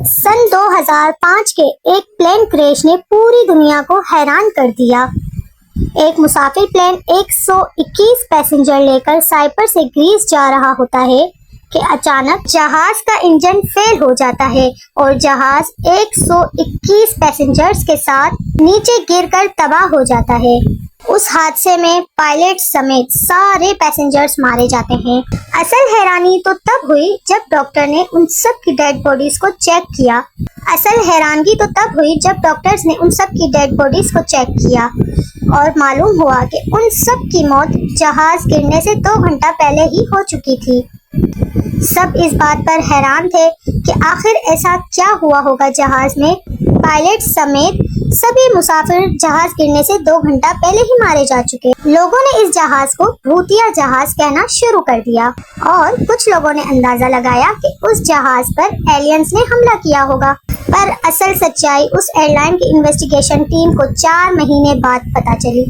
सन 2005 के एक plane crash ने पूरी दुनिया को हैरान कर दिया। एक मुसाफिर प्लेन 121 पैसेंजर लेकर साइप्रस से ग्रीस जा रहा होता है कि अचानक जहाज का इंजन फेल हो जाता है और जहाज 121 पैसेंजर्स के साथ नीचे गिरकर तबाह हो जाता है। उस हादसे में पायलट समेत सारे पैसेंजर्स मारे जाते हैं। असल हैरानी तो तब हुई जब डॉक्टर ने उन सब की डेड बॉडीज को चेक किया। असल हैरानगी तो तब हुई जब डॉक्टर्स ने उन सब की डेड बॉडीज को चेक किया और मालूम हुआ कि उन सब की मौत जहाज गिरने से 2 घंटा पहले ही हो चुकी थी। सब इस बात पर हैरान थे कि आखिर ऐसा क्या हुआ होगा जहाज में। पायलट समेत सभी मुसाफिर जहाज गिरने से 2 घंटा पहले ही मारे जा चुके। लोगों ने इस जहाज को भूतिया जहाज कहना शुरू कर दिया और कुछ लोगों ने अंदाजा लगाया कि उस जहाज पर एलियंस ने हमला किया होगा। पर असल सच्चाई उस एयरलाइन की इन्वेस्टिगेशन टीम को 4 महीने बाद पता चली।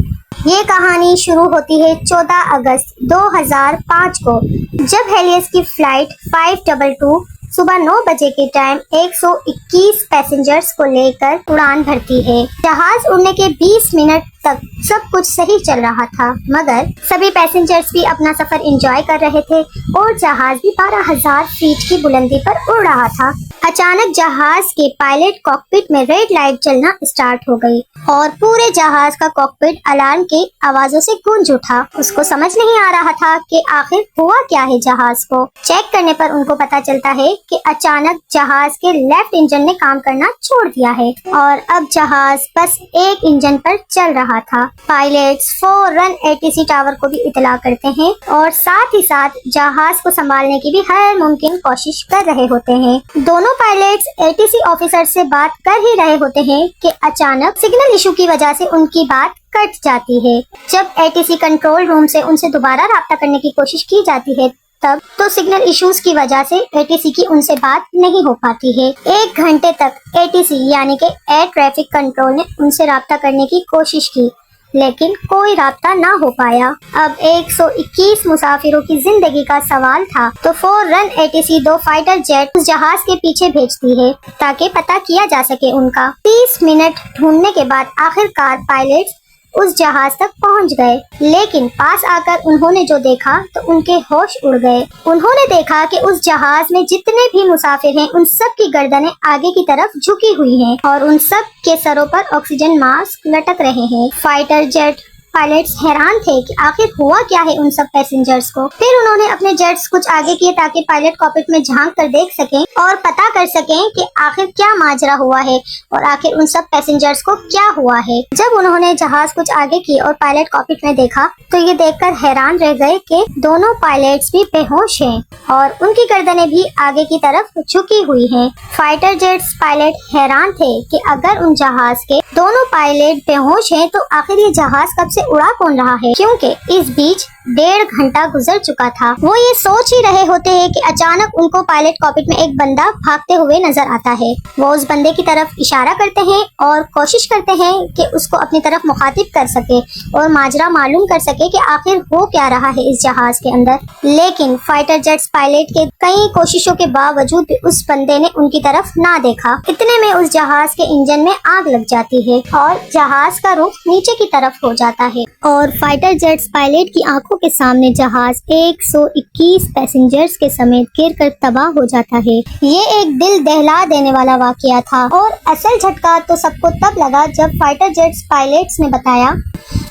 ये कहानी शुरू होती है 14 अगस्त 2005 को, जब हेलियस की फ्लाइट 522 सुबह 9 बजे के टाइम 121 पैसेंजर्स को लेकर उड़ान भरती है। जहाज उड़ने के 20 मिनट तक सब कुछ सही चल रहा था, मगर सभी पैसेंजर्स भी अपना सफर एंजॉय कर रहे थे और जहाज भी 12,000 फीट की बुलंदी पर उड़ रहा था। अचानक जहाज के पायलट कॉकपिट में रेड लाइट जलना स्टार्ट हो गई और पूरे जहाज का कॉकपिट अलार्म के आवाजों से गूंज उठा। उसको समझ नहीं आ रहा था कि आखिर हुआ क्या है। जहाज को चेक करने पर उनको पता चलता है कि अचानक जहाज के लेफ्ट इंजन ने काम करना छोड़ दिया है और अब जहाज बस एक इंजन पर चल रहा था। पायलट्स फौरन एटीसी टावर को भी इतला करते हैं और साथ ही साथ जहाज को संभालने की भी हर मुमकिन कोशिश कर रहे होते हैं। दोनों पायलट्स एटीसी ऑफिसर से बात कर ही रहे होते हैं कि अचानक सिग्नल इशू की वजह से उनकी बात कट जाती है। जब एटीसी कंट्रोल रूम से उनसे दोबारा राब्ता करने की कोशिश की जाती है तब तो सिग्नल इश्यूज की वजह से एटीसी की उनसे बात नहीं हो पाती है। 1 घंटे तक एटीसी यानी कि एयर ट्रैफिक कंट्रोल ने उनसे राब्ता करने की कोशिश की, लेकिन कोई राब्ता ना हो पाया। अब 121 मुसाफिरों की जिंदगी का सवाल था, तो फौरन एटीसी 2 फाइटर जेट उस जहाज के पीछे भेजती है ताकि पता किया जा सके उनका। 30 मिनट ढूंढने के बाद आखिरकार पायलट्स उस जहाज तक पहुंच गए, लेकिन पास आकर उन्होंने जो देखा तो उनके होश उड़ गए। उन्होंने देखा कि उस जहाज में जितने भी मुसाफिर हैं उन सब की गर्दनें आगे की तरफ झुकी हुई हैं और उन सब के सरों पर ऑक्सीजन मास्क लटक रहे हैं। फाइटर जेट पायलट्स हैरान थे कि आखिर हुआ क्या है उन सब पैसेंजर्स को। फिर उन्होंने अपने जेट्स कुछ आगे किए ताकि पायलट कॉकपिट में झांक कर देख सकें और पता कर सकें कि आखिर क्या माजरा हुआ है और आखिर उन सब पैसेंजर्स को क्या हुआ है। जब उन्होंने जहाज कुछ आगे की और पायलट कॉकपिट में देखा तो ये देखकर हैरान रह गए कि दोनों पायलट्स भी बेहोश हैं और उनकी गर्दनें भी आगे की तरफ झुकी हुई हैं। फाइटर जेट्स पायलट हैरान थे कि अगर उन जहाज के दोनों पायलट बेहोश हैं तो आखिर ये जहाज कब से उड़ा कौन रहा है, क्योंकि इस बीच 1.5 घंटा गुजर चुका था। वो ये सोच ही रहे होते हैं कि अचानक उनको पायलट कॉकपिट में एक बंदा भागते हुए नजर आता है। वो उस बंदे की तरफ इशारा करते हैं और कोशिश करते हैं कि उसको अपनी तरफ मुखातिब कर सके और माजरा मालूम कर सके कि आखिर हो क्या रहा है इस जहाज के अंदर। लेकिन फाइटर जेट्स पायलट के कई कोशिशों के बावजूद भी उस बंदे ने उनकी तरफ ना देखा। इतने में उस जहाज के इंजन में आग लग जाती है और जहाज का रुख नीचे की तरफ हो जाता है और फाइटर जेट्स पायलट की आंखों के सामने जहाज 121 पैसेंजर्स के समेत गिरकर तबाह हो जाता है। ये एक दिल दहला देने वाला वाकया था और असल झटका तो सबको तब लगा जब फाइटर जेट्स पायलट्स ने बताया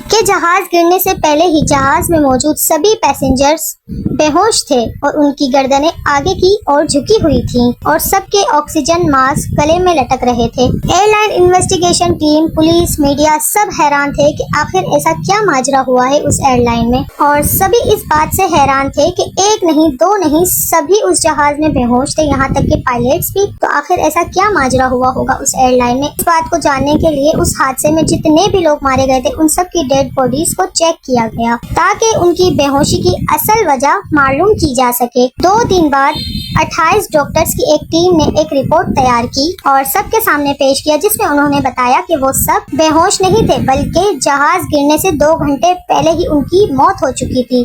कि जहाज गिरने से पहले ही जहाज में मौजूद सभी पैसेंजर्स बेहोश थे और उनकी गर्दनें आगे की ओर झुकी हुई थीं और सबके ऑक्सीजन मास्क गले में लटक रहे थे। Airline investigation team, police, media सब हैरान थे कि आखिर ऐसा क्या माजरा हुआ है उस एयरलाइन में और सभी इस बात से हैरान थे कि 1 नहीं 2 नहीं सभी उस जहाज में बेहोश थे, यहाँ तक कि पायलट्स भी। तो आखिर ऐसा क्या माजरा हुआ होगा उस एयरलाइन में। इस बात को जानने के लिए उस हादसे में जितने भी लोग मारे गए थे उन सब की डेड बॉडीज को चेक किया गया ताकि उनकी बेहोशी की असल वजह मालूम की जा सके। 2 दिन बाद 28 डॉक्टर्स की एक टीम ने एक रिपोर्ट तैयार की और सबके सामने पेश किया, जिसमें उन्होंने बताया कि वो सब बेहोश नहीं थे बल्कि जहाज गिरने से 2 घंटे पहले ही उनकी मौत हो चुकी थी।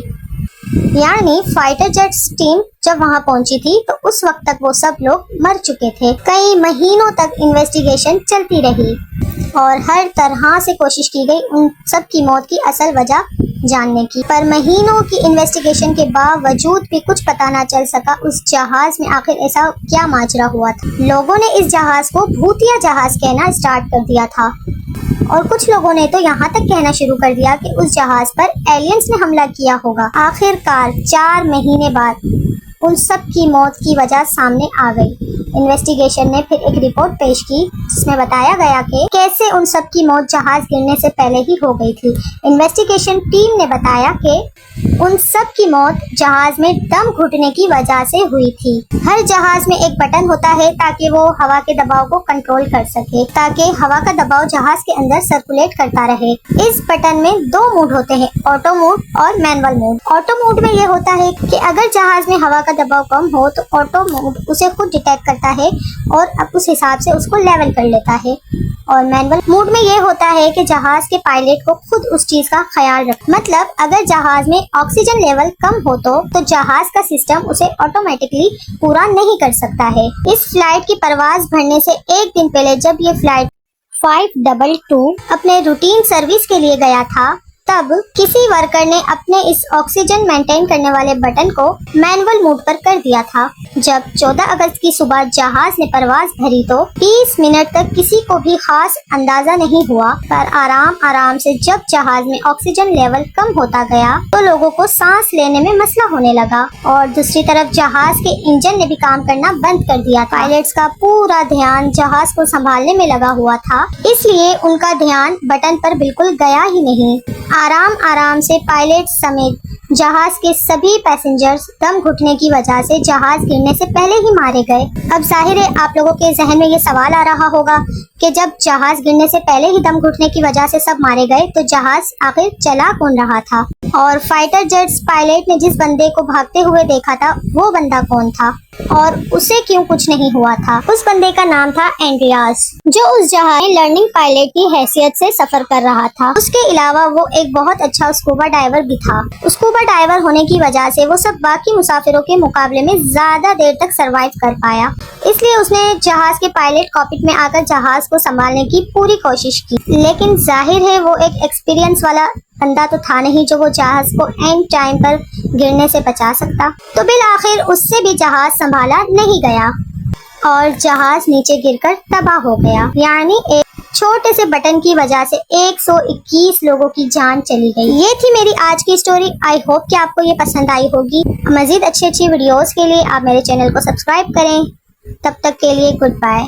यानी फाइटर जेट्स टीम जब वहां पहुंची थी तो उस वक्त तक वो सब लोग मर चुके थे। कई महीनों तक इन्वेस्टिगेशन चलती रही और हर तरह से कोशिश की गई उन सब की मौत की असल वजह जानने की, पर महीनों की इन्वेस्टिगेशन के बावजूद भी कुछ पता ना चल सका उस जहाज में आखिर ऐसा क्या माजरा हुआ था। लोगों ने इस जहाज को भूतिया जहाज कहना स्टार्ट कर दिया था और कुछ लोगों ने तो यहाँ तक कहना शुरू कर दिया कि उस जहाज पर एलियंस ने हमला किया होगा। आखिरकार 4 महीने बाद उन सब की मौत की वजह सामने आ गई। इन्वेस्टिगेशन ने फिर एक रिपोर्ट पेश की जिसमें बताया गया कि कैसे उन सब की मौत जहाज गिरने से पहले ही हो गई थी। इन्वेस्टिगेशन टीम ने बताया कि उन सब की मौत जहाज में दम घुटने की वजह से हुई थी। हर जहाज में एक बटन होता है ताकि वो हवा के दबाव को कंट्रोल कर सके, ताकि हवा का दबाव जहाज के अंदर सर्कुलेट करता रहे। इस बटन में 2 मोड होते हैं, ऑटो मोड और मैनुअल मोड। ऑटो मोड में ये होता है कि अगर जहाज में हवा का दबाव कम हो तो ऑटो मोड उसे खुद डिटेक्ट करता है और अब उस हिसाब से उसको लेवल कर लेता है। और मैनुअल मोड में ये होता है कि जहाज के पायलट को खुद उस चीज का ख्याल रख, मतलब अगर जहाज में ऑक्सीजन लेवल कम हो तो जहाज का सिस्टम उसे ऑटोमेटिकली पूरा नहीं कर सकता है। इस फ्लाइट की परवाज भरने से एक दिन पहले जब ये फ्लाइट 522 अपने रूटीन सर्विस के लिए गया था, तब किसी वर्कर ने अपने इस ऑक्सीजन मेंटेन करने वाले बटन को मैनुअल मोड पर कर दिया था। जब 14 अगस्त की सुबह जहाज ने परवाज भरी तो 30 मिनट तक किसी को भी खास अंदाजा नहीं हुआ, पर आराम आराम से जब जहाज में ऑक्सीजन लेवल कम होता गया तो लोगों को सांस लेने में मसला होने लगा और दूसरी तरफ जहाज के इंजन ने भी काम करना बंद कर दिया था। पायलट्स का पूरा ध्यान जहाज को संभालने में लगा हुआ था, इसलिए उनका ध्यान बटन पर बिल्कुल गया ही नहीं। आराम आराम से पायलट समेत जहाज के सभी पैसेंजर्स दम घुटने की वजह से जहाज गिरने से पहले ही मारे गए। अब जाहिर है आप लोगों के जहन में ये सवाल आ रहा होगा कि जब जहाज गिरने से पहले ही दम घुटने की वजह से सब मारे गए तो जहाज आखिर चला कौन रहा था, और फाइटर जेट्स पायलट ने जिस बंदे को भागते हुए देखा था वो बंदा कौन था और उसे क्यों कुछ नहीं हुआ था। उस बंदे का नाम था एंड्रियास, जो उस जहाज में लर्निंग पायलट की हैसियत से सफर कर रहा था। उसके अलावा वो एक बहुत अच्छा स्कूबा डाइवर भी था। स्कूबा डाइवर होने की वजह से वो सब बाकी मुसाफिरों के मुकाबले में ज्यादा देर तक सरवाइव कर पाया, इसलिए उसने जहाज के पायलट कॉकपिट में आकर जहाज को संभालने की पूरी कोशिश की। लेकिन जाहिर है वो एक एक्सपीरियंस वाला बंदा तो था नहीं जो वो जहाज को एंड टाइम पर गिरने से बचा सकता, तो बिल आखिर उससे भी जहाज संभाला नहीं गया और जहाज नीचे गिरकर तबाह हो गया। यानी एक छोटे से बटन की वजह से 121 लोगों की जान चली गई। ये थी मेरी आज की स्टोरी। आई होप कि आपको ये पसंद आई होगी। मजीद अच्छी वीडियोस के लिए आप मेरे चैनल को सब्सक्राइब करें। तब तक के लिए गुड बाय।